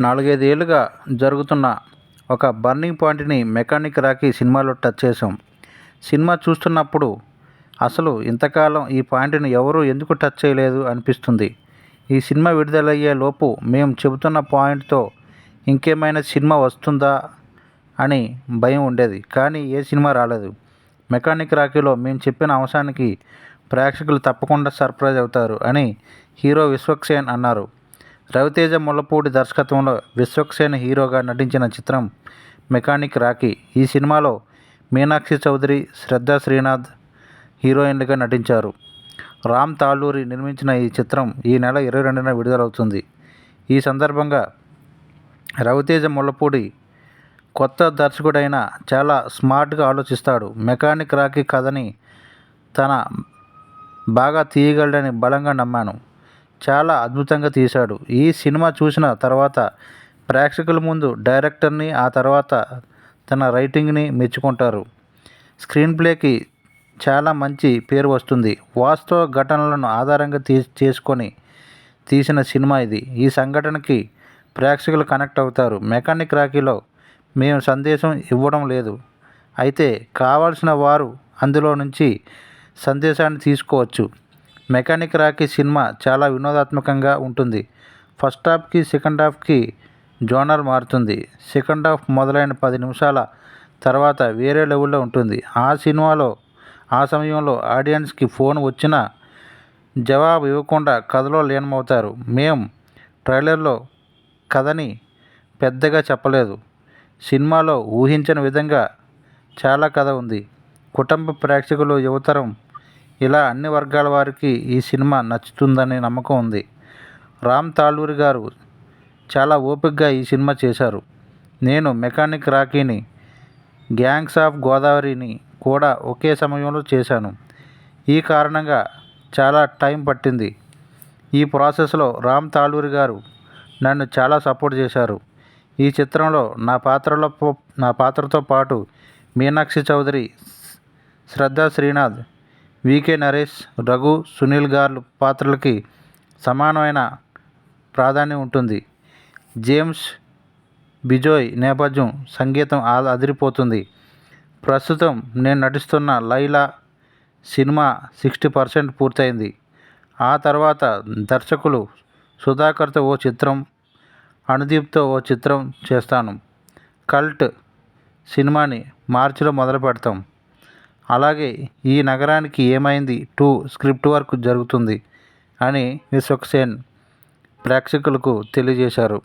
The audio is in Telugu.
4, 5 ఏళ్లుగా జరుగుతున్న ఒక బర్నింగ్ పాయింట్ని మెకానిక్ రాకీ సినిమాలో టచ్ చేశాం. సినిమా చూస్తున్నప్పుడు అసలు ఇంతకాలం ఈ పాయింట్ని ఎవరూ ఎందుకు టచ్ చేయలేదు అనిపిస్తుంది. ఈ సినిమా విడుదలయ్యే లోపు మేము చెబుతున్న పాయింట్తో ఇంకేమైనా సినిమా వస్తుందా అని భయం ఉండేది. కానీ ఏ సినిమా రాలేదు. మెకానిక్ రాకీలో మేము చెప్పిన అంశానికి ప్రేక్షకులు తప్పకుండా సర్ప్రైజ్ అవుతారు అని హీరో విశ్వక్సేన్ అన్నారు. రవితేజ ముళ్లపూడి దర్శకత్వంలో విశ్వక్సేన్ హీరోగా నటించిన చిత్రం మెకానిక్ రాకీ. ఈ సినిమాలో మీనాక్షి చౌదరి, శ్రద్ధా శ్రీనాథ్ హీరోయిన్లుగా నటించారు. రామ్ తాళ్ళూరి నిర్మించిన ఈ చిత్రం ఈ నెల 22న విడుదలవుతుంది. ఈ సందర్భంగా రవితేజ ముళ్లపూడి కొత్త దర్శకుడైన చాలా స్మార్ట్గా ఆలోచిస్తాడు. మెకానిక్ రాకీ కథని తన బాగా తీయగలడని బలంగా నమ్మాను. చాలా అద్భుతంగా తీశాడు. ఈ సినిమా చూసిన తర్వాత ప్రేక్షకుల ముందు డైరెక్టర్ని, ఆ తర్వాత తన రైటింగ్ని మెచ్చుకుంటారు. స్క్రీన్ ప్లేకి చాలా మంచి పేరు వస్తుంది. వాస్తవ ఘటనలను ఆధారంగా చేసుకొని తీసిన సినిమా ఇది. ఈ సంఘటనకి ప్రేక్షకులు కనెక్ట్ అవుతారు. మెకానిక్ రాకీలో మేము సందేశం ఇవ్వడం లేదు. అయితే కావాల్సిన వారు అందులో నుంచి సందేశాన్ని తీసుకోవచ్చు. మెకానిక్ రాకీ సినిమా చాలా వినోదాత్మకంగా ఉంటుంది. ఫస్ట్ హాఫ్కి సెకండ్ హాఫ్కి జోనర్ మారుతుంది. సెకండ్ హాఫ్ మొదలైన 10 నిమిషాల తర్వాత వేరే లెవెల్లో ఉంటుంది. ఆ సమయంలో ఆడియన్స్కి ఫోన్ వచ్చినా జవాబు ఇవ్వకుండా కథలో లీనమవుతారు. మేం ట్రైలర్లో కథని పెద్దగా చెప్పలేదు. సినిమాలో ఊహించని విధంగా చాలా కథ ఉంది. కుటుంబ ప్రేక్షకులు, యువతరం ఇలా అన్ని వర్గాల వారికి ఈ సినిమా నచ్చుతుందని నమ్మకం ఉంది. రామ్ తాళ్ళూరి గారు చాలా ఓపికగా ఈ సినిమా చేశారు. నేను మెకానిక్ రాకీని, గ్యాంగ్స్ ఆఫ్ గోదావరిని కూడా ఒకే సమయంలో చేశాను. ఈ కారణంగా చాలా టైం పట్టింది. ఈ ప్రాసెస్లో రామ్ తాళ్ళూరి గారు నన్ను చాలా సపోర్ట్ చేశారు. ఈ చిత్రంలో నా పాత్రతో పాటు మీనాక్షి చౌదరి, శ్రద్ధా శ్రీనాథ్, వికే నరేష్, రఘు, సునీల్ గార్ల పాత్రలకి సమానమైన ప్రాధాన్యం ఉంటుంది. జేమ్స్ బిజోయ్ నేపథ్యం సంగీతం అదిరిపోతుంది. ప్రస్తుతం నేను నటిస్తున్న లైలా సినిమా 60% పూర్తయింది. ఆ తర్వాత దర్శకులు సుధాకర్తో ఓ చిత్రం, అనుదీప్తో ఓ చిత్రం చేస్తాను. కల్ట్ సినిమాని మార్చిలో మొదలు పెడతాం. అలాగే ఈ నగరానికి ఏమైంది 2 స్క్రిప్ట్ వర్క్ జరుగుతుంది అని విశ్వక్సేన్ ప్రేక్షకులకు తెలియజేశారు.